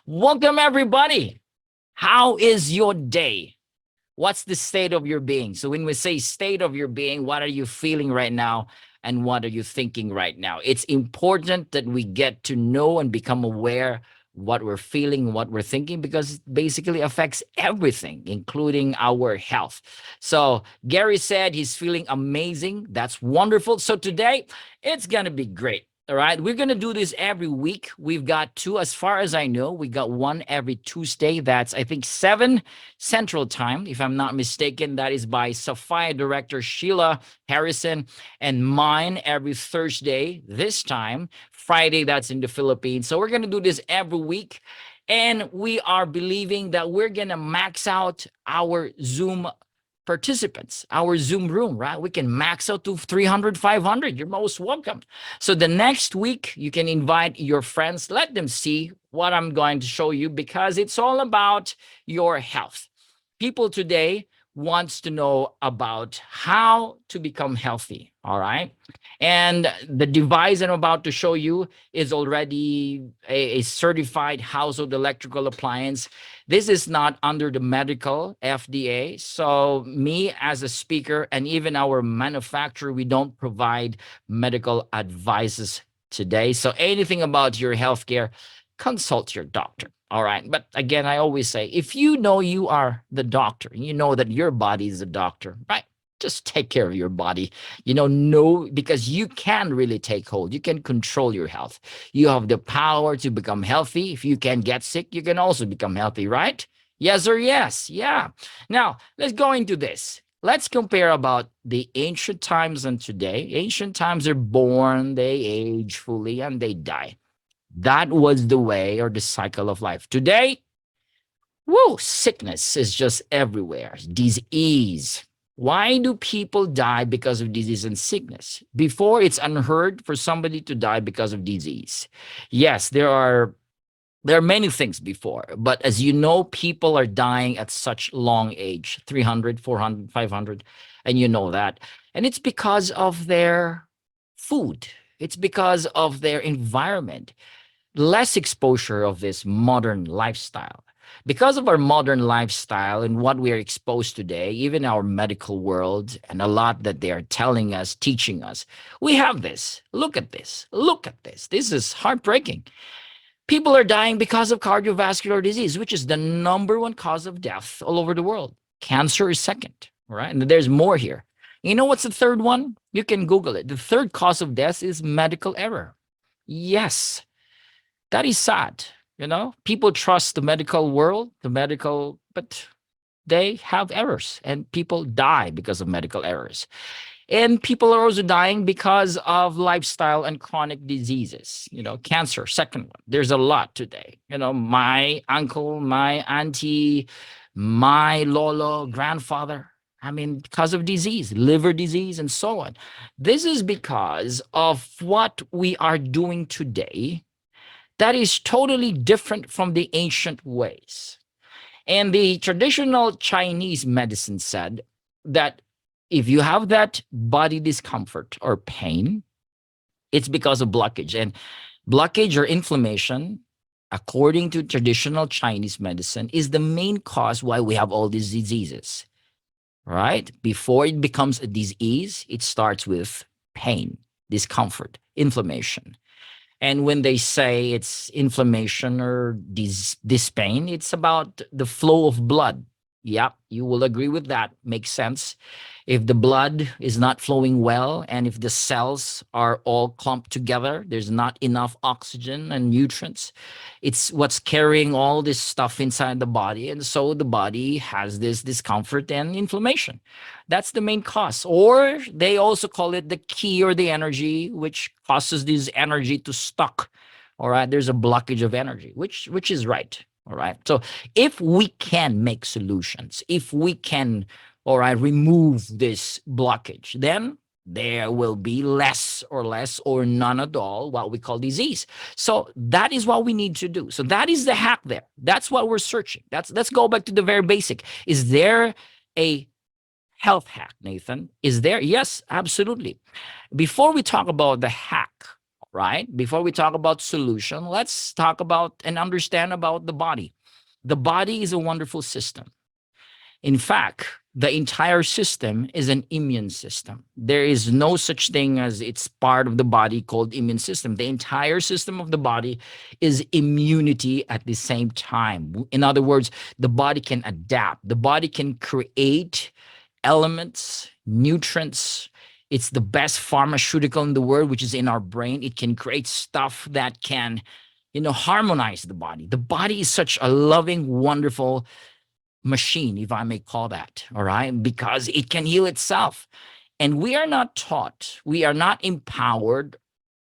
Welcome, everybody. How is your day? What's the state of your being? So, when we say state of your being, what are you feeling right now? And what are you thinking right now? It's important that we get to know and become aware what we're feeling, what we're thinking, because it basically affects everything, including our health. So, Gary said he's feeling amazing. That's wonderful. So, today it's going to be great. All right, we're going to do this every week. We've got two, as far as I know, we got one every Tuesday. That's, I think, 7 Central Time, if I'm not mistaken. That is by Sophia director Sheila Harrison, and mine every Thursday, this time, Friday, that's in the Philippines. So we're going to do this every week. And we are believing that we're going to max out our Zoom participants, our Zoom room, right? We can max out to 300, 500. You're most welcome. So the next week, you can invite your friends. Let them see what I'm going to show you, because it's all about your health. People today wants to know about how to become healthy, all right? And the device I'm about to show you is already a certified household electrical appliance. This is not under the medical FDA. So me as a speaker and even our manufacturer, we don't provide medical advices today. So anything about your healthcare, consult your doctor. All right. But again, I always say, if you know you are the doctor, you know that your body is a doctor, right? Just take care of your body. No, because you can really take hold. You can control your health. You have the power to become healthy. If you can get sick, you can also become healthy, right? Yes or yes? Yeah. Now, let's go into this. Let's compare about the ancient times and today. Ancient times are born, they age fully, and they die. That was the way or the cycle of life. Today, whoa, sickness is just everywhere. Disease. Why do people die because of disease and sickness? Before, it's unheard for somebody to die because of disease. Yes, there are many things before, but as you know, people are dying at such long age, 300, 400, 500, and you know that. And it's because of their food. It's because of their environment, less exposure of this modern lifestyle. Because of our modern lifestyle and what we are exposed today, even our medical world, and a lot that they are telling us, teaching us, we have this. Look at this. Look at this. This is heartbreaking. People are dying because of cardiovascular disease, which is the number one cause of death all over the world. Cancer is second, right? And there's more here. You know what's the third one? You can Google it. The third cause of death is medical error. Yes, that is sad. People trust the medical world, but they have errors, and people die because of medical errors. And people are also dying because of lifestyle and chronic diseases. Cancer, second one. There's a lot today. My uncle, my auntie, my lolo, grandfather. I mean, because of disease, liver disease, and so on. This is because of what we are doing today that is totally different from the ancient ways. And the traditional Chinese medicine said that if you have that body discomfort or pain, it's because of blockage. And blockage or inflammation, according to traditional Chinese medicine, is the main cause why we have all these diseases, right? Before it becomes a disease, it starts with pain, discomfort, inflammation. And when they say it's inflammation or this pain, it's about the flow of blood. Yep, you will agree with that. Makes sense. If the blood is not flowing well, and if the cells are all clumped together, there's not enough oxygen and nutrients. It's what's carrying all this stuff inside the body. And so the body has this discomfort and inflammation. That's the main cause. Or they also call it the ki or the energy, which causes this energy to stuck. All right. There's a blockage of energy, which is right. All right. So if we can make solutions, if we can, all right, remove this blockage, then there will be less or none at all what we call disease. So that is what we need to do. So that is the hack there. That's what we're searching. Let's go back to the very basic. Is there a health hack, Nathan? Is there? Yes, absolutely. Before we talk about the hack, right? Before we talk about solution, let's talk about and understand about the body. The body is a wonderful system. In fact, the entire system is an immune system. There is no such thing as it's part of the body called immune system. The entire system of the body is immunity at the same time. In other words, the body can adapt. The body can create elements, nutrients. It's the best pharmaceutical in the world, which is in our brain. It can create stuff that can, harmonize the body. The body is such a loving, wonderful machine, if I may call that, all right, because it can heal itself. And we are not taught, we are not empowered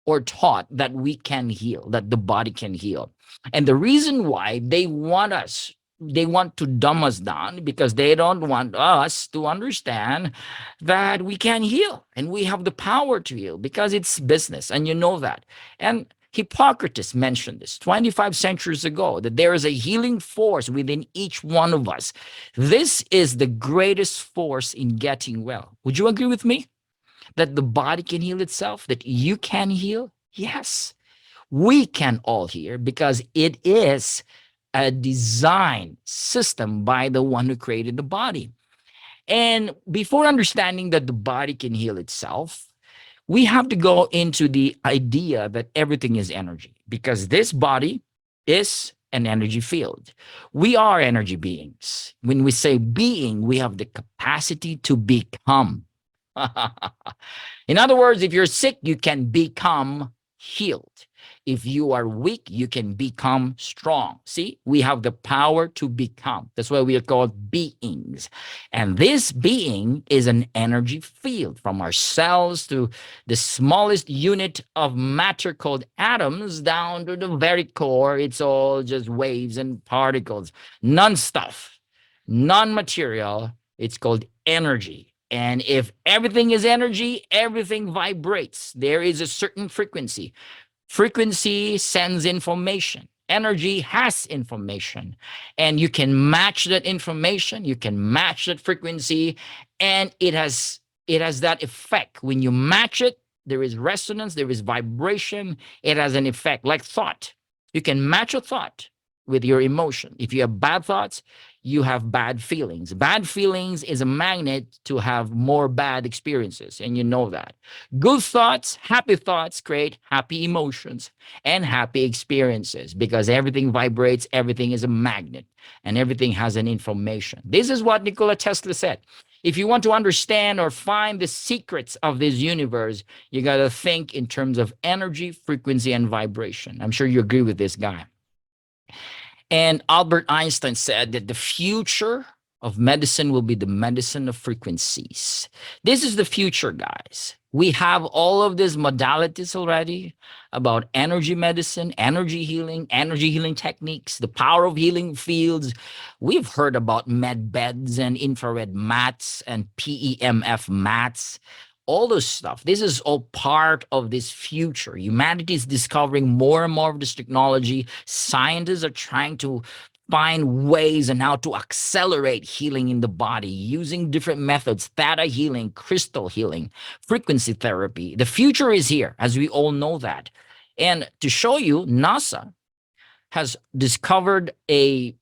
or taught that we can heal, that the body can heal. And the reason why they want to dumb us down because they don't want us to understand that we can heal and we have the power to heal because it's business. And you know that. And Hippocrates mentioned this 25 centuries ago that there is a healing force within each one of us. This is the greatest force in getting well. Would you agree with me that the body can heal itself, that you can heal? Yes, we can all heal because it is a design system by the one who created the body. And before understanding that the body can heal itself, we have to go into the idea that everything is energy because this body is an energy field. We are energy beings. When we say being, we have the capacity to become. In other words, if you're sick, you can become healed. If you are weak, you can become strong. See, we have the power to become. That's why we are called beings. And this being is an energy field from our cells to the smallest unit of matter called atoms down to the very core. It's all just waves and particles, non-stuff, non-material. It's called energy. And if everything is energy, everything vibrates. There is a certain frequency. Frequency sends information. Energy has information. And you can match that information, you can match that frequency, and it has that effect. When you match it, there is resonance, there is vibration, it has an effect like thought. You can match a thought with your emotion. If you have bad thoughts, you have bad feelings. Bad feelings is a magnet to have more bad experiences, and you know that. Good thoughts create happy emotions and happy experiences because everything vibrates, everything is a magnet, and everything has an information. This is what Nikola Tesla said. If you want to understand or find the secrets of this universe, you got to think in terms of energy, frequency, and vibration. I'm sure you agree with this guy. And Albert Einstein said that the future of medicine will be the medicine of frequencies. This is the future, guys. We have all of these modalities already about energy medicine, energy healing techniques, the power of healing fields. We've heard about med beds and infrared mats and PEMF mats, all this stuff. This is all part of this future. Humanity is discovering more and more of this technology. Scientists are trying to find ways and how to accelerate healing in the body using different methods, theta healing, crystal healing, frequency therapy. The future is here, as we all know that. And to show you, NASA has discovered a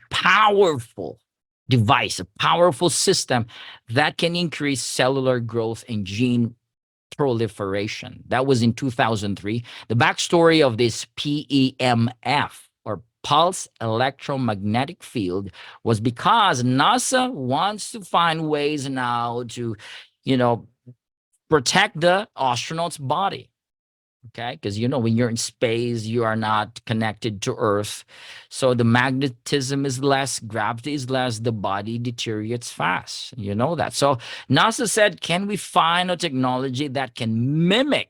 powerful device, a powerful system that can increase cellular growth and gene proliferation. That was in 2003. The backstory of this PEMF, or pulse electromagnetic field, was because NASA wants to find ways now to, protect the astronaut's body. Okay, because when you're in space, you are not connected to Earth. So the magnetism is less, gravity is less, the body deteriorates fast. You know that. So NASA said, can we find a technology that can mimic,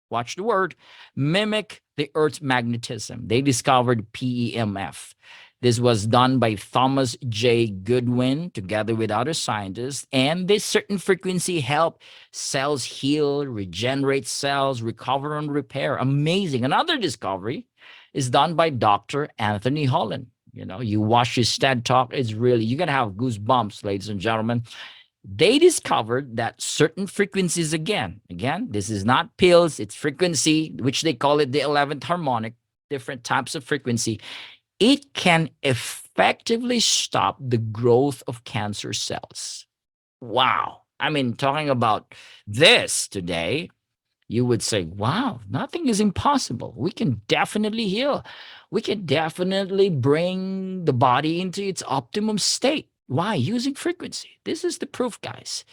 watch the word, mimic the Earth's magnetism? They discovered PEMF. This was done by Thomas J. Goodwin together with other scientists. And this certain frequency help cells heal, regenerate cells, recover and repair. Amazing. Another discovery is done by Dr. Anthony Holland. You watch his TED talk. It's really, you're going to have goosebumps, ladies and gentlemen. They discovered that certain frequencies, again, this is not pills, it's frequency, which they call it the 11th harmonic, different types of frequency. It can effectively stop the growth of cancer cells. Wow. I mean, talking about this today, you would say, wow, nothing is impossible. We can definitely heal. We can definitely bring the body into its optimum state. Why? Using frequency. This is the proof, guys.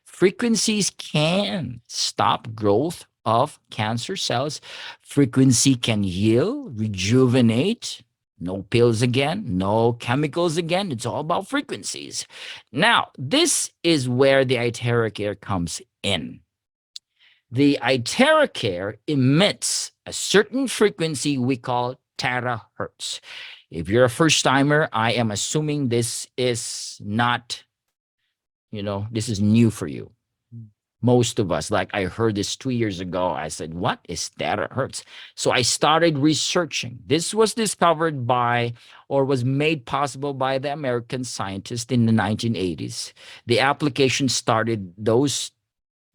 Frequencies can stop growth of cancer cells. Frequency can heal, rejuvenate. No pills again, no chemicals again. It's all about frequencies. Now, this is where the iTeraCare comes in. The iTeraCare emits a certain frequency we call terahertz. If you're a first timer, I am assuming this is not, this is new for you. Most of us, like I heard this 2 years ago, I said, what is terahertz? So I started researching. This was discovered by, or was made possible by the American scientist in the 1980s. The application started those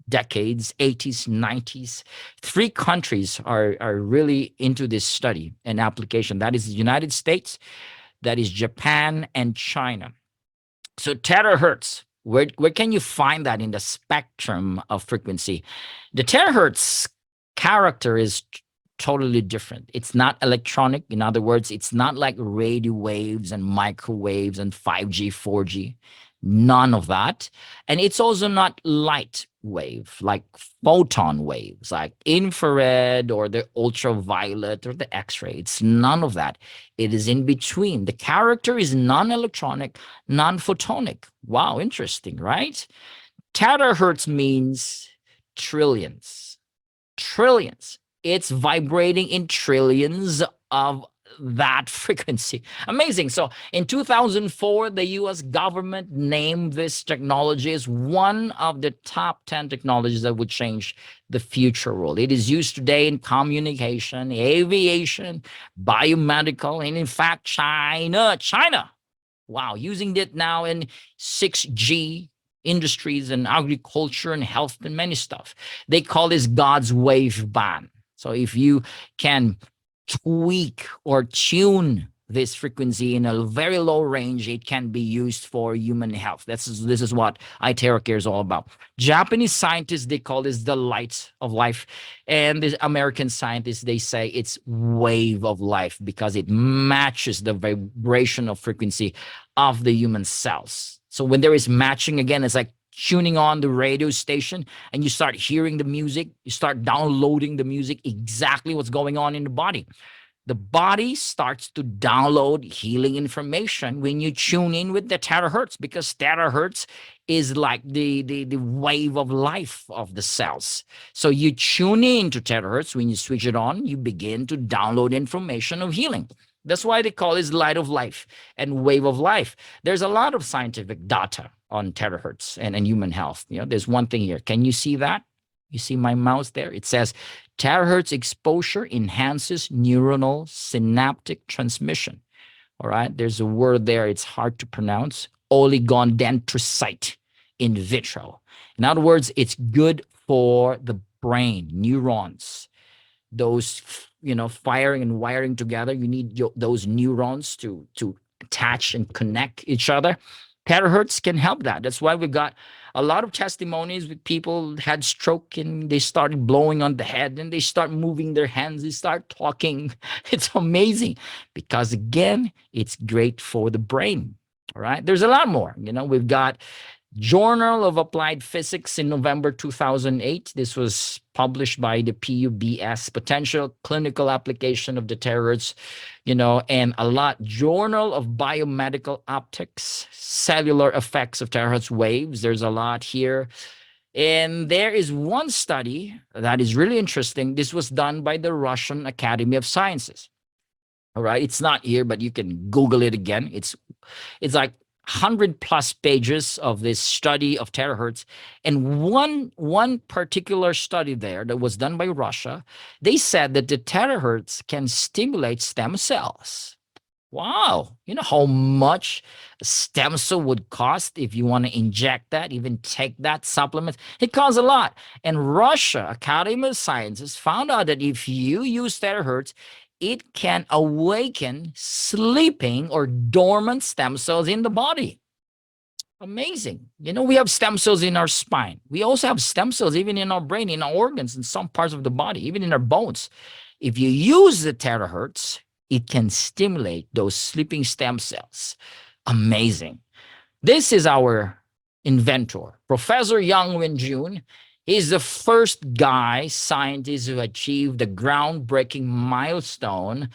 decades, 80s, 90s. Three countries are really into this study and application. That is the United States, that is Japan, and China. So terahertz, where can you find that in the spectrum of frequency? The terahertz character is totally different. It's not electronic. In other words, it's not like radio waves and microwaves and 5G, 4G. None of that. And it's also not light wave, like photon waves, like infrared or the ultraviolet or the X-ray. It's none of that. It is in between. The character is non-electronic, non-photonic. Wow, interesting, right? Terahertz means trillions. Trillions. It's vibrating in trillions of that frequency. Amazing. So in 2004, the US government named this technology as one of the top 10 technologies that would change the future world. It is used today in communication, aviation, biomedical, and in fact, China. Wow, using it now in 6G industries and agriculture and health and many stuff. They call this God's wave band. So if you can tweak or tune this frequency in a very low range, it can be used for human health. This is what iTeraCare is all about. Japanese scientists, they call this the light of life. And the American scientists, they say it's wave of life because it matches the vibration of frequency of the human cells. So when there is matching, again, it's like tuning on the radio station and you start hearing the music, you start downloading the music, exactly what's going on in the body. The body starts to download healing information when you tune in with the terahertz, because terahertz is like the wave of life of the cells. So you tune in to terahertz. When you switch it on, you begin to download information of healing. That's why they call it light of life and wave of life. There's a lot of scientific data on terahertz and human health. There's one thing here. Can you see that? You see my mouse there? It says terahertz exposure enhances neuronal synaptic transmission. All right. There's a word there. It's hard to pronounce. Oligodendrocyte in vitro. In other words, it's good for the brain, neurons. Those, firing and wiring together. You need those neurons to attach and connect each other. Terahertz can help that. That's why we got a lot of testimonies with people had stroke and they started blowing on the head and they start moving their hands, they start talking. It's amazing because, again, it's great for the brain. All right. There's a lot more. We've got Journal of Applied Physics in November 2008. This was published by the PUBS, Potential Clinical Application of the Terahertz, and a lot. Journal of Biomedical Optics, Cellular Effects of Terahertz Waves. There's a lot here. And there is one study that is really interesting. This was done by the Russian Academy of Sciences. All right. It's not here, but you can Google it again. It's like 100+ pages of this study of terahertz. And one particular study there that was done by Russia, they said that the terahertz can stimulate stem cells. Wow. You know how much a stem cell would cost if you want to inject that, even take that supplement? It costs a lot. And Russia Academy of Sciences found out that if you use terahertz, it can awaken sleeping or dormant stem cells in the body. Amazing. You know, we have stem cells in our spine. We also have stem cells even in our brain, in our organs, in some parts of the body, even in our bones. If you use the terahertz, it can stimulate those sleeping stem cells. Amazing. This is our inventor, Professor Yang Wen Jun. He's the first guy scientist who achieved the groundbreaking milestone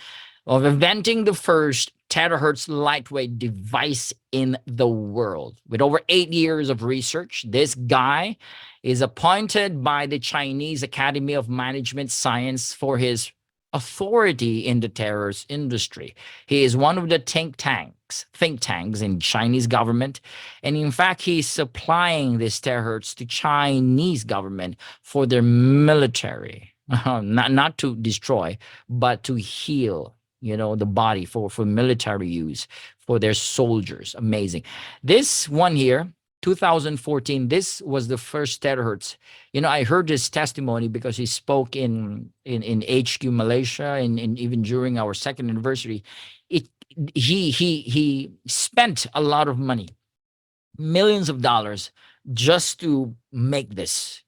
of inventing the first terahertz lightweight device in the world. With over 8 years of research, this guy is appointed by the Chinese Academy of Management Science for his authority in the terahertz industry. He is one of the think tanks in Chinese government, and in fact, he's supplying this terahertz to Chinese government for their military, not to destroy, but to heal, the body for military use for their soldiers. Amazing. This one here, 2014, this was the first terahertz. I heard his testimony because he spoke in HQ Malaysia, and even during our second anniversary. It he spent a lot of money, millions of dollars, just to make this,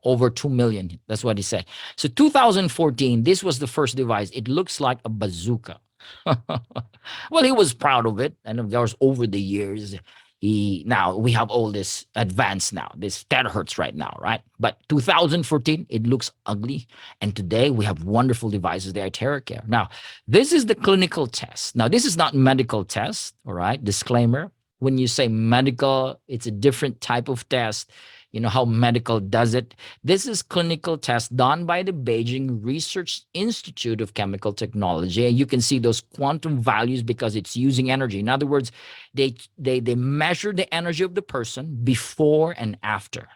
over 2 million. That's what he said. So 2014, this was the first device. It looks like a bazooka. Well, he was proud of it. And of course, over the years, now we have all this advanced now, this terahertz right now, right? But 2014, it looks ugly. And today we have wonderful devices, the iTeraCare. Now, this is the clinical test. Now, this is not medical test, all right? Disclaimer. When you say medical, it's a different type of test. You know how medical does it. This is clinical test done by the Beijing Research Institute of Chemical Technology. And you can see those quantum values because it's using energy. In other words, they measure the energy of the person before and after.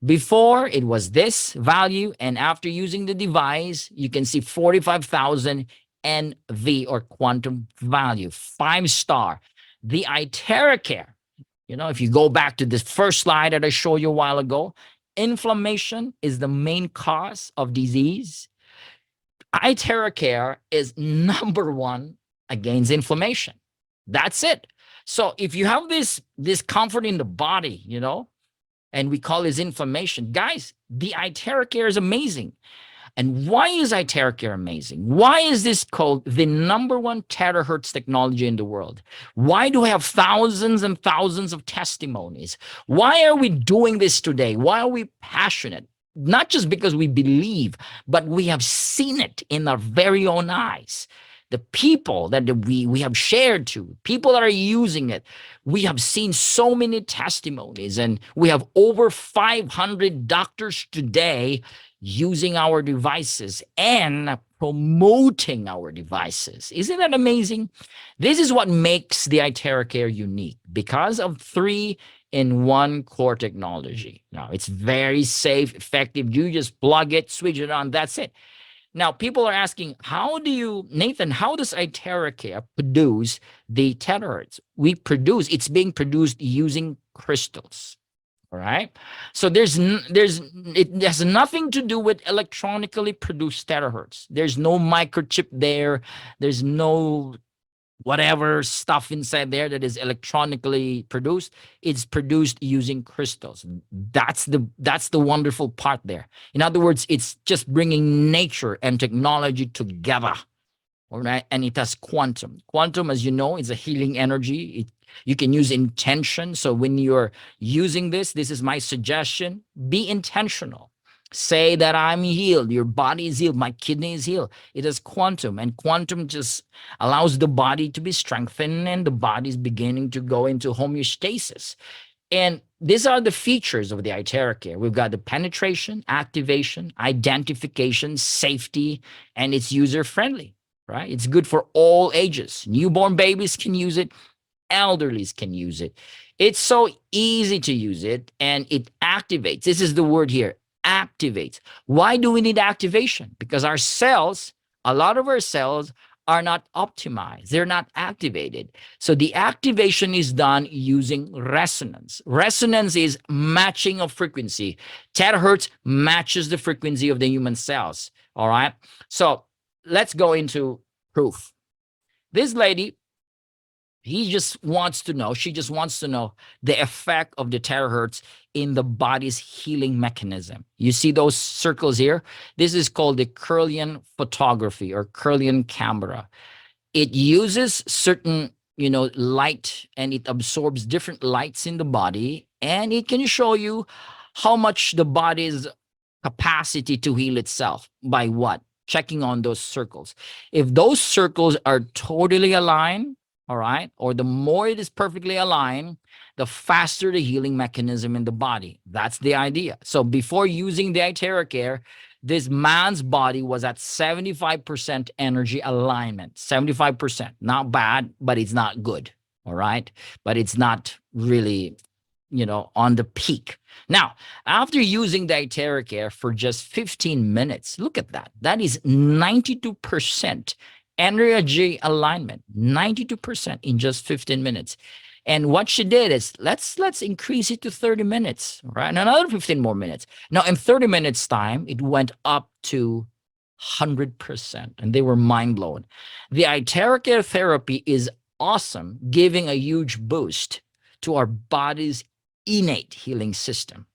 Before, it was this value, and after using the device, you can see 45,000 NV, or quantum value, 5-star. The iTeraCare, if you go back to this first slide that I showed you a while ago, inflammation is the main cause of disease. iTeraCare is number one against inflammation. That's it. So if you have this discomfort in the body, and we call this inflammation, guys, the iTeraCare is amazing. And why is iTeraCare amazing? Why is this called the number one terahertz technology in the world? Why do we have thousands and thousands of testimonies? Why are we doing this today? Why are we passionate? Not just because we believe, but we have seen it in our very own eyes. The people that we have shared to, people that are using it, we have seen so many testimonies, and we have over 500 doctors today using our devices and promoting our devices. Isn't that amazing? This is what makes the iTeraCare unique, because of 3-in-1 core technology. Now, it's very safe, effective. You just plug it, switch it on, that's it. Now, people are asking, Nathan, how does iTeraCare produce the terahertz? It's being produced using crystals. All right. So it has nothing to do with electronically produced terahertz. There's no microchip there. There's no whatever stuff inside there that is electronically produced. It's produced using crystals. That's the wonderful part there. In other words, it's just bringing nature and technology together. All right. And it has quantum. Quantum, as you know, is a healing energy. You can use intention. So when you're using this is my suggestion. Be intentional. Say that I'm healed. Your body is healed. My kidney is healed. It is quantum. And quantum just allows the body to be strengthened, and the body is beginning to go into homeostasis. And these are the features of the iTeraCare. We've got the penetration, activation, identification, safety, and it's user-friendly, right? It's good for all ages. Newborn babies can use it. Elderlies can use it. It's so easy to use it, and it activates. This is the word here, activates. Why do we need activation? Because a lot of our cells are not optimized. They're not activated. So the activation is done using resonance. Resonance is matching of frequency. Terahertz matches the frequency of the human cells. All right. So let's go into proof. This lady, she just wants to know the effect of the terahertz in the body's healing mechanism. You see those circles here? This is called the Kirlian photography or Kirlian camera. It uses certain, light, and it absorbs different lights in the body, and it can show you how much the body's capacity to heal itself by what? Checking on those circles. If those circles are totally aligned, all right, or the more it is perfectly aligned, the faster the healing mechanism in the body. That's the idea. So before using the iTeraCare, this man's body was at 75% energy alignment. 75%. Not bad, but it's not good. All right. But it's not really, on the peak. Now, after using the iTeraCare for just 15 minutes, look at that. That is 92% energy alignment, 92% in just 15 minutes. And what she did is let's increase it to 30 minutes, right? And another 15 more minutes. Now, in 30 minutes time, it went up to 100%, and they were mind blown. The iTeraCare therapy is awesome, giving a huge boost to our body's innate healing system.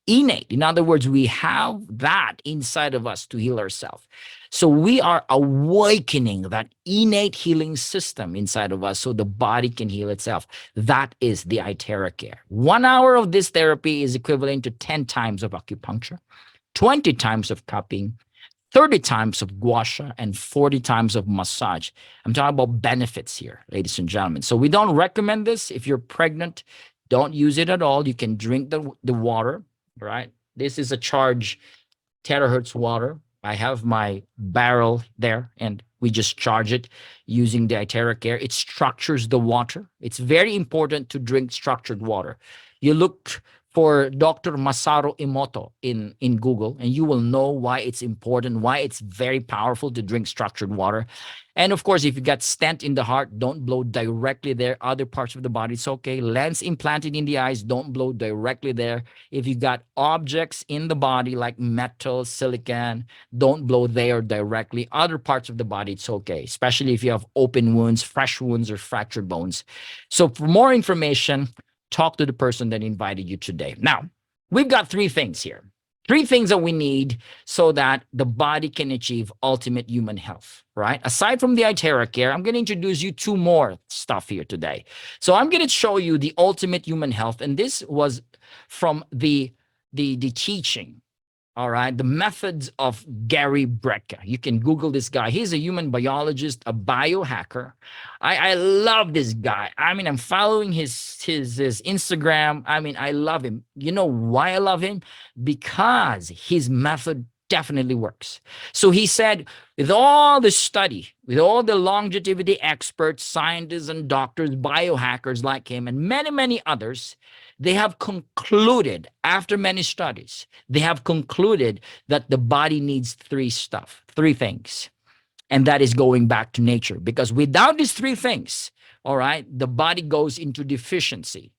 Innate, in other words, we have that inside of us to heal ourselves. So we are awakening that innate healing system inside of us so the body can heal itself. That is the iTeraCare. 1 hour of this therapy is equivalent to 10 times of acupuncture, 20 times of cupping, 30 times of gua sha, and 40 times of massage. I'm talking about benefits here, ladies and gentlemen. So we don't recommend this. If you're pregnant, don't use it at all. You can drink the water, right? This is a charged terahertz water. I have my barrel there, and we just charge it using the iTeraCare. It structures the water. It's very important to drink structured water. You look for Dr. Masaru Emoto in Google, and you will know why it's important, why it's very powerful to drink structured water. And of course, if you got stent in the heart, don't blow directly there. Other parts of the body, it's okay. Lens implanted in the eyes, don't blow directly there. If you got objects in the body like metal, silicon, don't blow there directly. Other parts of the body, it's okay, especially if you have open wounds, fresh wounds, or fractured bones. So for more information, talk to the person that invited you today. Now, we've got three things here. Three things that we need so that the body can achieve ultimate human health, right? Aside from the iTeraCare, I'm going to introduce you two more stuff here today. So I'm going to show you the ultimate human health, and this was from the teaching, all right, the methods of Gary Brecka. You can Google this guy. He's a human biologist, a biohacker. I love this guy. I mean, I'm following his Instagram. I mean, I love him. You know why I love him? Because his method definitely works. So he said, with all the study, with all the longevity experts, scientists and doctors, biohackers like him, and many, many others, they have concluded, after many studies, they have concluded that the body needs three things. And that is going back to nature. Because without these three things, all right, the body goes into deficiency.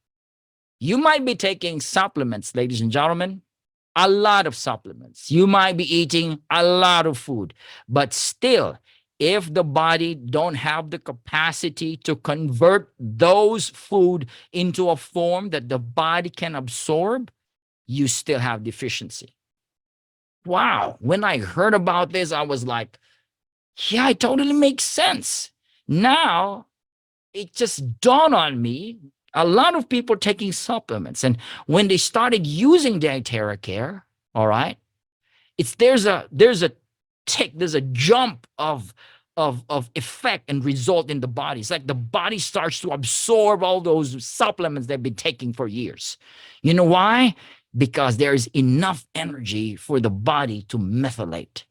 You might be taking supplements, ladies and gentlemen, a lot of supplements. You might be eating a lot of food, but still, if the body don't have the capacity to convert those food into a form that the body can absorb, you still have deficiency. Wow. When I heard about this, I was like, yeah, it totally makes sense. Now, it just dawned on me, a lot of people taking supplements. And when they started using the iTeraCare, all right, there's a jump of effect and result in the body. It's like the body starts to absorb all those supplements they've been taking for years. You know why? Because there's enough energy for the body to methylate.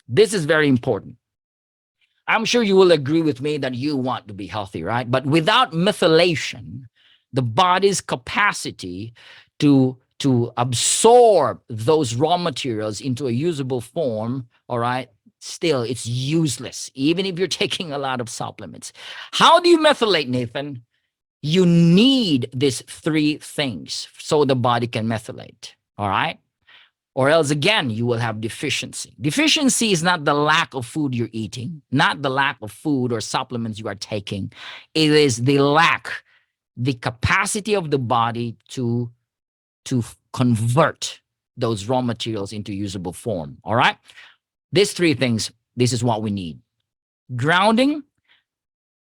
This is very important. I'm sure you will agree with me that you want to be healthy, right? But without methylation, the body's capacity to absorb those raw materials into a usable form, all right, still it's useless, even if you're taking a lot of supplements. How do you methylate, Nathan? You need these three things so the body can methylate. All right. Or else again, you will have deficiency. Deficiency is not the lack of food you're eating, not the lack of food or supplements you are taking. It is the lack, the capacity of the body to convert those raw materials into usable form. All right. These three things, this is what we need: grounding,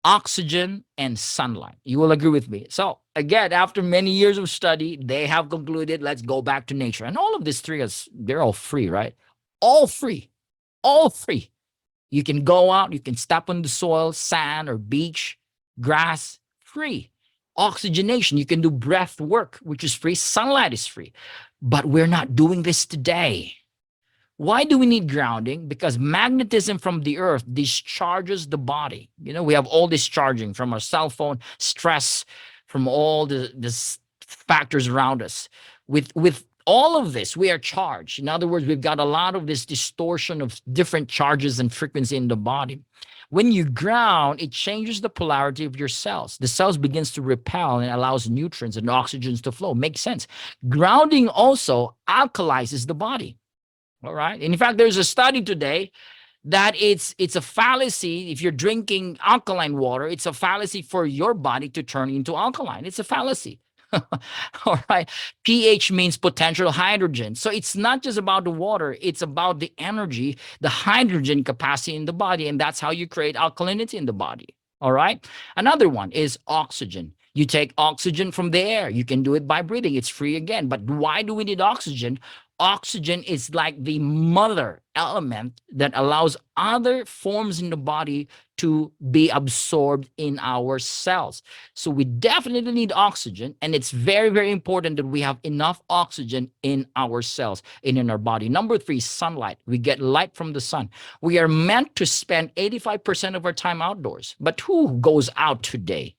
oxygen, and sunlight. You will agree with me. So again, after many years of study, they have concluded, let's go back to nature. And all of these three is, they're all free, right? All free, all free. You can go out, you can step on the soil, sand or beach, grass, free. Oxygenation, you can do breath work, which is free. Sunlight is free. But we're not doing this today. Why do we need grounding? Because magnetism from the earth discharges the body. You know, we have all this charging from our cell phone, stress, from all the factors around us. With all of this, we are charged. In other words, we've got a lot of this distortion of different charges and frequency in the body. When you ground, it changes the polarity of your cells. The cells begins to repel and allows nutrients and oxygens to flow. Makes sense. Grounding also alkalizes the body. All right. And in fact, there's a study today that it's a fallacy. If you're drinking alkaline water, it's a fallacy for your body to turn into alkaline. It's a fallacy. All right. pH means potential hydrogen. So it's not just about the water, it's about the energy, the hydrogen capacity in the body. And that's how you create alkalinity in the body. All right. Another one is oxygen. You take oxygen from the air. You can do it by breathing. It's free again. But why do we need oxygen? Oxygen is like the mother element that allows other forms in the body to be absorbed in our cells. So we definitely need oxygen, and it's very, very important that we have enough oxygen in our cells and in our body. Number three, sunlight. We get light from the sun. We are meant to spend 85% of our time outdoors. But who goes out today?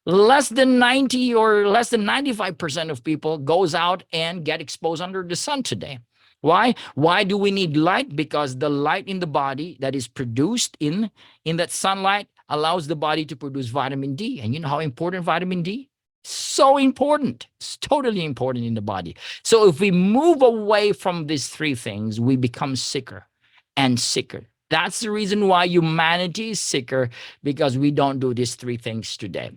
Less than 90 or less than 95% of people goes out and get exposed under the sun today. Why do we need light? Because the light in the body that is produced in that sunlight allows the body to produce vitamin D. And you know how important vitamin D? So important. It's totally important in the body. So if we move away from these three things, we become sicker and sicker. That's the reason why humanity is sicker, because we don't do these three things today.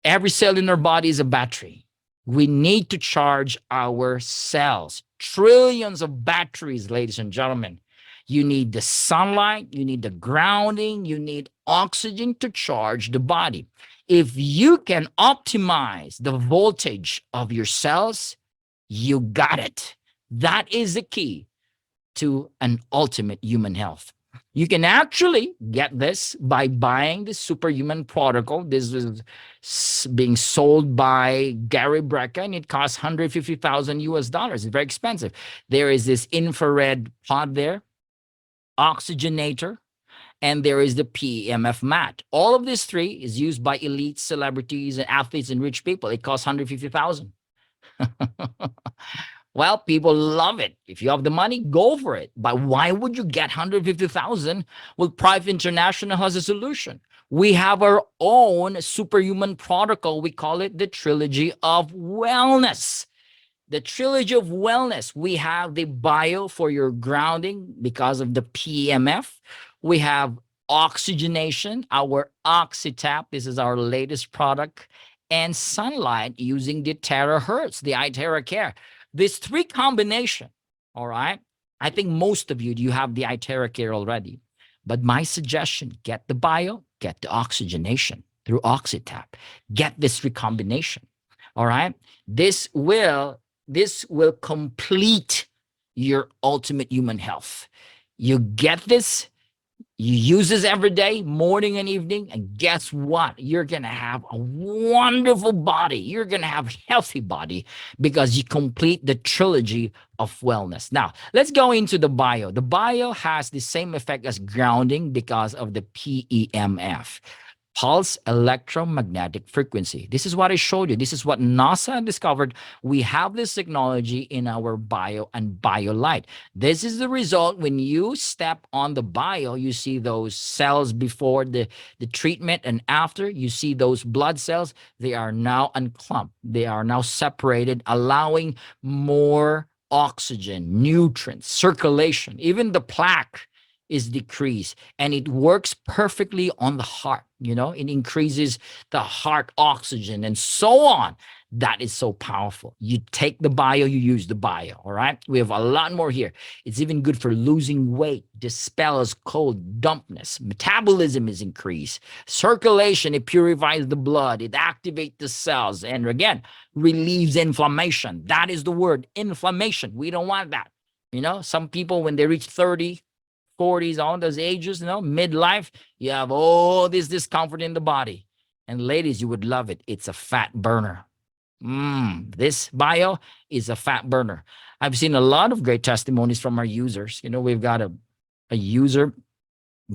Every cell in our body is a battery. We need to charge our cells. Trillions of batteries, ladies and gentlemen. You need the sunlight, you need the grounding, you need oxygen to charge the body. If you can optimize the voltage of your cells, you got it. That is the key to an ultimate human health. You can actually get this by buying the Superhuman Protocol. This is being sold by Gary Brecka, and it costs 150,000 US dollars. It's very expensive. There is this infrared pod there, oxygenator, and there is the PEMF mat. All of these three is used by elite celebrities and athletes and rich people. It costs 150,000. Well, people love it. If you have the money, go for it. But why would you get 150,000? Well, Private International has a solution. We have our own Superhuman Protocol. We call it the Trilogy of Wellness. The Trilogy of Wellness. We have the bio for your grounding because of the PEMF. We have oxygenation, our OxyTap. This is our latest product. And sunlight using the terahertz, the iTeraCare. This three combination, all right? I think most of you have the iTeraCare already. But my suggestion, get the bio, get the oxygenation through OxyTap. Get this recombination, all right? This will complete your ultimate human health. You get this, you use this every day, morning and evening, and guess what? You're going to have a wonderful body. You're going to have a healthy body because you complete the trilogy of wellness. Now, let's go into the bio. The bio has the same effect as grounding because of the PEMF. pulse electromagnetic frequency. This is what I showed you. This is what NASA discovered. We have this technology in our bio and BioLight. This is the result when you step on the bio, you see those cells before the treatment and after, you see those blood cells, they are now unclumped. They are now separated, allowing more oxygen, nutrients, circulation, even the plaque is decreased, and it works perfectly on the heart. It increases the heart oxygen and so on. That is so powerful. You take the bio, you use the bio. All right, we have a lot more here. It's even good for losing weight, dispels cold, dumpness, metabolism is increased, circulation, it purifies the blood, it activates the cells, and again, relieves inflammation. That is the word, inflammation. We don't want that. Some people, when they reach 30, 40s, all those ages, midlife, you have all this discomfort in the body. And ladies, you would love it. It's a fat burner. This bio is a fat burner. I've seen a lot of great testimonies from our users. We've got a user,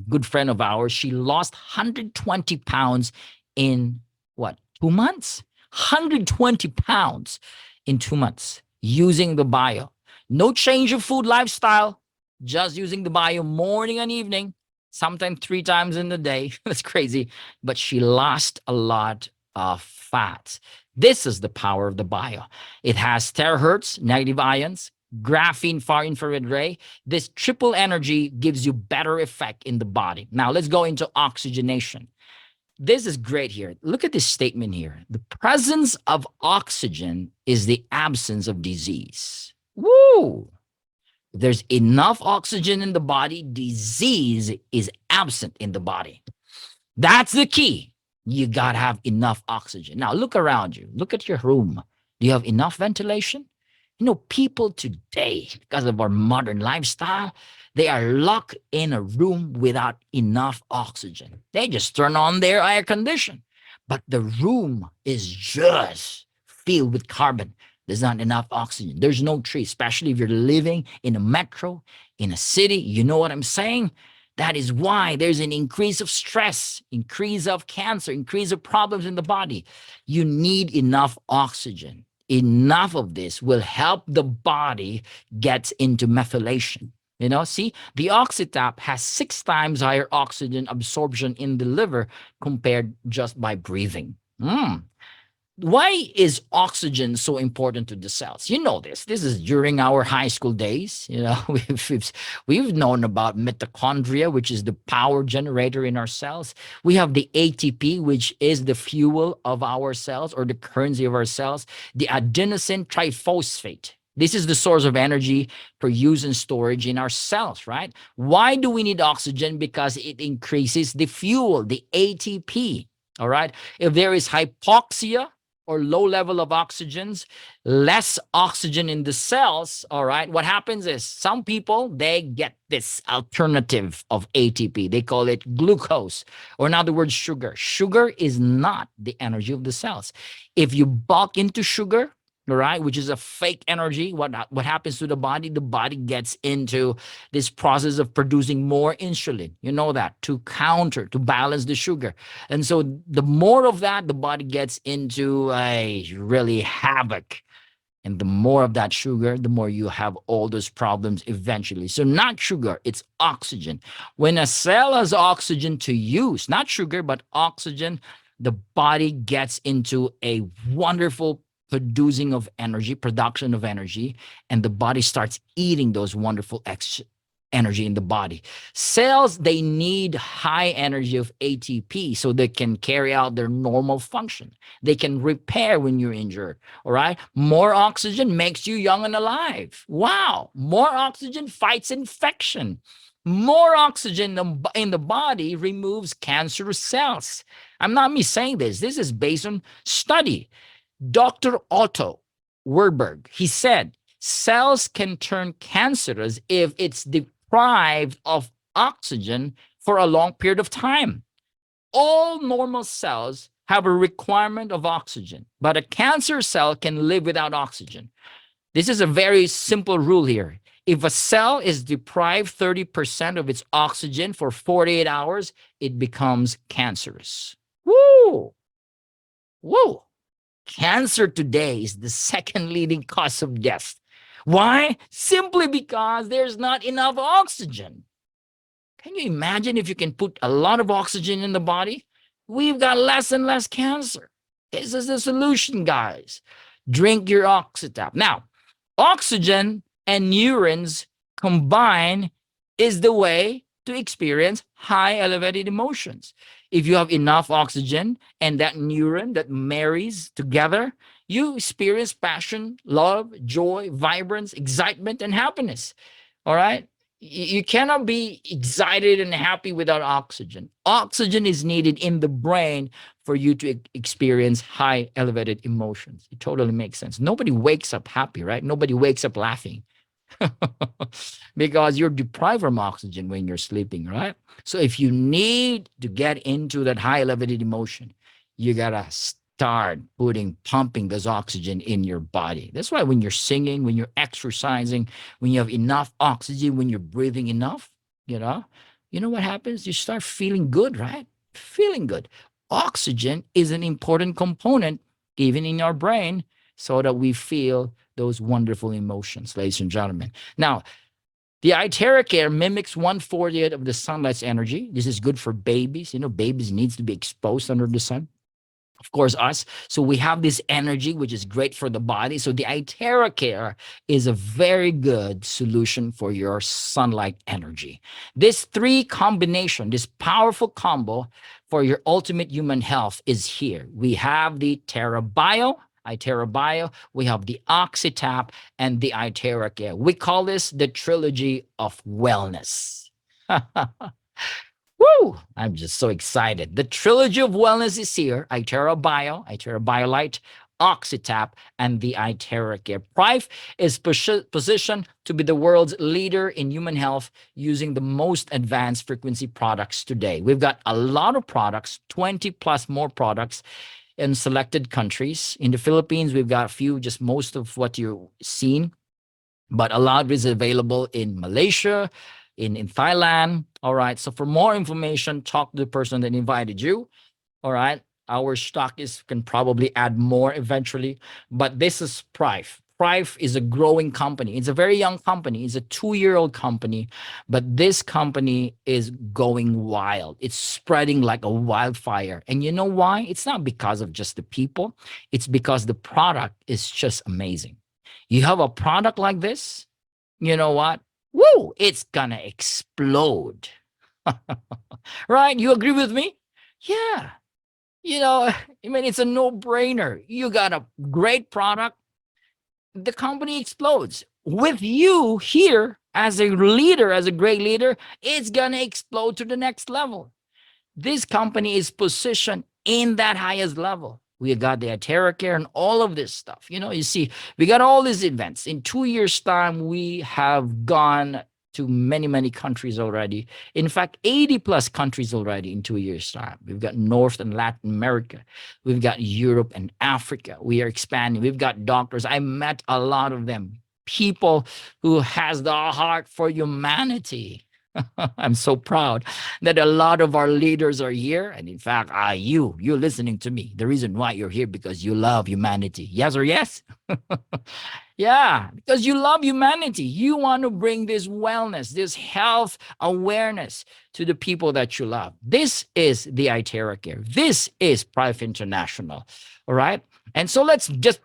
good friend of ours. She lost 120 pounds in what, 2 months? 120 pounds in 2 months using the bio. No change of food lifestyle, just using the bio morning and evening, sometimes 3 times in the day. That's crazy. But she lost a lot of fat. This is the power of the bio. It has terahertz, negative ions, graphene, far infrared ray. This triple energy gives you better effect in the body. Now let's go into oxygenation. This is great here. Look at this statement here. The presence of oxygen is the absence of disease. Woo! If there's enough oxygen in the body, disease is absent in the body. That's the key. You got to have enough oxygen. Now, look around you. Look at your room. Do you have enough ventilation? People today, because of our modern lifestyle, they are locked in a room without enough oxygen. They just turn on their air condition, but the room is just filled with carbon. There's not enough oxygen. There's no tree, especially if you're living in a metro, in a city. You know what I'm saying? That is why there's an increase of stress, increase of cancer, increase of problems in the body. You need enough oxygen. Enough of this will help the body get into methylation. See, the oxytap has 6 times higher oxygen absorption in the liver compared just by breathing. Why is oxygen so important to the cells? You know this. This is during our high school days. We've known about mitochondria, which is the power generator in our cells. We have the ATP, which is the fuel of our cells or the currency of our cells. The adenosine triphosphate. This is the source of energy for use and storage in our cells, right? Why do we need oxygen? Because it increases the fuel, the ATP, all right? If there is hypoxia, or low level of oxygens, less oxygen in the cells, all right, what happens is some people, they get this alternative of ATP. They call it glucose, or in other words, sugar. Sugar is not the energy of the cells. If you bulk into sugar, all right, which is a fake energy, what happens to the body? The body gets into this process of producing more insulin. You know that, to balance the sugar. And so the more of that, the body gets into a really havoc. And the more of that sugar, the more you have all those problems eventually. So not sugar, it's oxygen. When a cell has oxygen to use, not sugar, but oxygen, the body gets into a wonderful production of energy, and the body starts eating those wonderful energy in the body. Cells, they need high energy of ATP so they can carry out their normal function. They can repair when you're injured, all right? More oxygen makes you young and alive. Wow. More oxygen fights infection. More oxygen in the body removes cancerous cells. I'm not me saying this. This is based on study. Dr. Otto Warburg, he said, cells can turn cancerous if it's deprived of oxygen for a long period of time. All normal cells have a requirement of oxygen, but a cancer cell can live without oxygen. This is a very simple rule here. If a cell is deprived 30% of its oxygen for 48 hours, it becomes cancerous. Woo! Woo! Cancer today is the second leading cause of death. Why? Simply because there's not enough oxygen. Can you imagine if you can put a lot of oxygen in the body? We've got less and less cancer. This is the solution, guys. Drink your oxytap. Now, oxygen and neurons combine is the way to experience high elevated emotions. If you have enough oxygen and that neuron that marries together, you experience passion, love, joy, vibrance, excitement, and happiness. All right. You cannot be excited and happy without oxygen. Oxygen is needed in the brain for you to experience high elevated emotions. It totally makes sense. Nobody wakes up happy, right? Nobody wakes up laughing. Because you're deprived from oxygen when you're sleeping, right? So if you need to get into that high elevated emotion, you gotta start pumping this oxygen in your body. That's why when you're singing, when you're exercising, when you have enough oxygen, when you're breathing enough, you know what happens? You start feeling good, right? Feeling good. Oxygen is an important component even in our brain so that we feel those wonderful emotions, ladies and gentlemen. Now, the iTeraCare mimics 1/40th of the sunlight's energy. This is good for babies. Babies needs to be exposed under the sun. Of course, us. So we have this energy, which is great for the body. So the iTeraCare is a very good solution for your sunlight energy. This three combination, this powerful combo for your ultimate human health is here. We have the iTeraBio, we have the OxyTap, and the iTeraCare. We call this the trilogy of wellness. Woo! I'm just so excited. The trilogy of wellness is here. iTeraBio, iTeraBioLite, OxyTap, and the iTeraCare. Prife is positioned to be the world's leader in human health using the most advanced frequency products today. We've got a lot of products, 20 plus more products in selected countries. In the Philippines, we've got a few, just most of what you've seen, but a lot is available in Malaysia, in Thailand. All right. So for more information, talk to the person that invited you. All right. Our stock can probably add more eventually, but this is Prife. Prife is a growing company. It's a very young company. It's a 2-year-old company, but this company is going wild. It's spreading like a wildfire. And you know why? It's not because of just the people. It's because the product is just amazing. You have a product like this, you know what? Woo, it's gonna explode. Right? You agree with me? Yeah. I mean, it's a no-brainer. You got a great product, the company explodes. With you here as a leader, as a great leader, it's gonna explode to the next level. This company is positioned in that highest level. We got the iTeraCare and all of this stuff. You see, we got all these events. In 2 years' time, we have gone to many, many countries already. In fact, 80 plus countries already in 2 years' time. We've got North and Latin America. We've got Europe and Africa. We are expanding. We've got doctors. I met a lot of them. People who has the heart for humanity. I'm so proud that a lot of our leaders are here. And in fact, you're listening to me. The reason why you're here because you love humanity. Yes or yes? Yeah, because you love humanity. You want to bring this wellness, this health awareness to the people that you love. This is the iTeraCare. This is Prife International. All right. And so let's just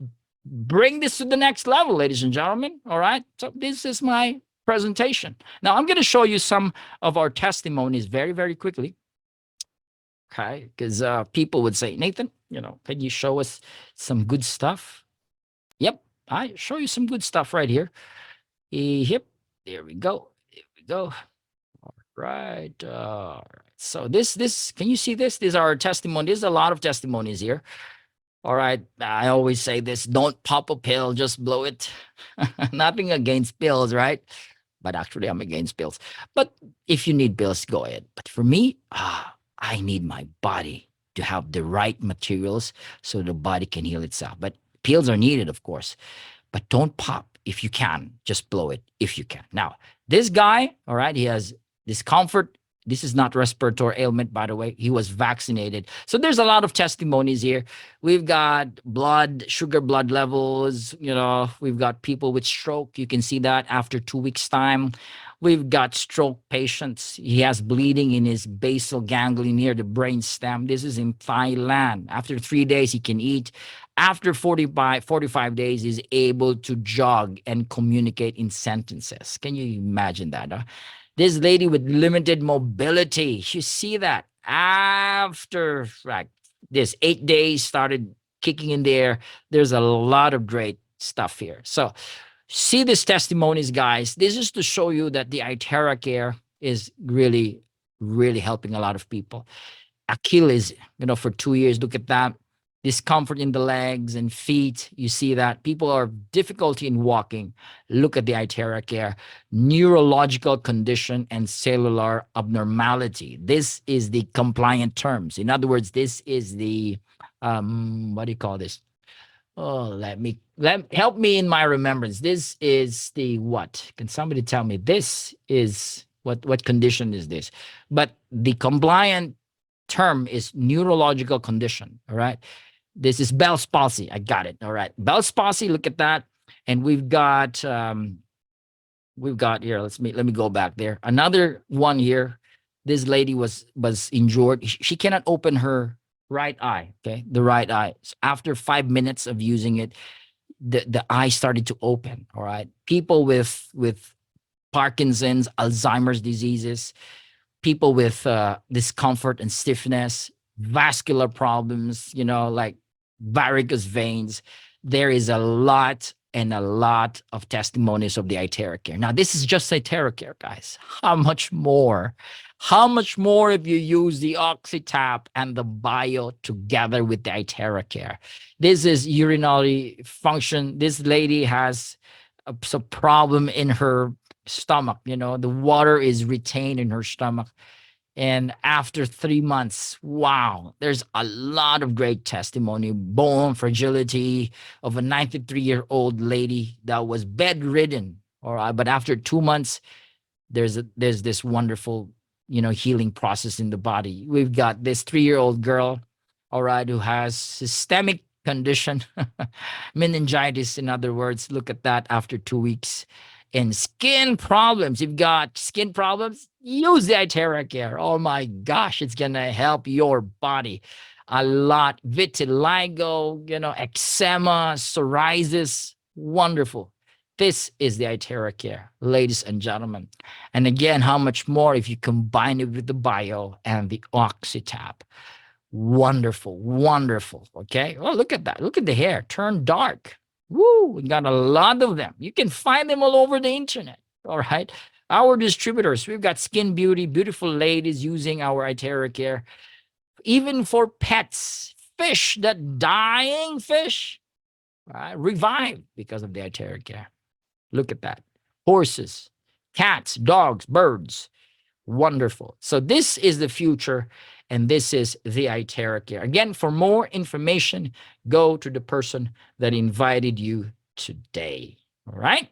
bring this to the next level, ladies and gentlemen. All right. So this is my presentation. Now I'm going to show you some of our testimonies very, very quickly. Okay. Because people would say, Nathan, can you show us some good stuff? Yep. I show you some good stuff right here. Yep. There we go. There we go. All right. So this, can you see this? These are our testimonies. There's a lot of testimonies here. All right. I always say this, don't pop a pill, just blow it. Nothing against pills, right? But actually I'm against pills. But if you need pills, go ahead. But for me, I need my body to have the right materials so the body can heal itself. But pills are needed, of course, but don't pop if you can. Just blow it if you can. Now, this guy, all right, he has discomfort This is not respiratory ailment, by the way. He was vaccinated. So there's a lot of testimonies here. We've got sugar blood levels. We've got people with stroke. You can see that after 2 weeks' time. We've got stroke patients. He has bleeding in his basal ganglia near the brain stem. This is in Thailand. After 3 days, he can eat. After 45 days, he's able to jog and communicate in sentences. Can you imagine that? Huh? This lady with limited mobility, you see that after like this 8 days started kicking in there. There's a lot of great stuff here. So see these testimonies, guys. This is to show you that the iTeraCare is really, really helping a lot of people. Achilles, for 2 years, look at that. Discomfort in the legs and feet. You see that people are difficulty in walking. Look at the iTeraCare. Neurological condition and cellular abnormality. This is the compliant terms. In other words, this is the what do you call this? Oh, help me in my remembrance. This is the what? Can somebody tell me? This is what condition is this? But the compliant term is neurological condition. All right. This is Bell's palsy. I got it. All right. Bell's palsy. Look at that. And we've got here. Let me go back there. Another one here. This lady was injured. She cannot open her right eye. Okay, the right eye. So after 5 minutes of using it, the eye started to open. All right. People with Parkinson's, Alzheimer's diseases, people with discomfort and stiffness, vascular problems, like varicose veins. There is a lot and a lot of testimonies of the iTeraCare. Now, this is just iTeraCare, guys. How much more? How much more if you use the OxyTap and the Bio together with the iTeraCare? This is urinary function. This lady has a problem in her stomach. The water is retained in her stomach. And after 3 months, wow, there's a lot of great testimony. Bone fragility of a 93-year-old lady that was bedridden. All right. But after 2 months, there's this wonderful, healing process in the body. We've got this 3-year-old girl, all right, who has systemic condition, meningitis, in other words. Look at that after 2 weeks. And skin problems. You've got skin problems, use the iTeraCare. Oh my gosh, it's gonna help your body a lot. Vitiligo, eczema, psoriasis, wonderful. This is the iTeraCare, ladies and gentlemen. And again, how much more if you combine it with the Bio and the OxyTap? Wonderful, wonderful. Okay. Oh, look at that. Look at the hair turn dark. Woo, we got a lot of them. You can find them all over the internet. All right. Our distributors, we've got Skin Beauty, beautiful ladies using our iTeraCare. Even for pets, fish, that dying fish, revive because of the iTeraCare. Look at that. Horses, cats, dogs, birds. Wonderful. So this is the future, and this is the iTeraCare. Again, for more information, go to the person that invited you today. All right.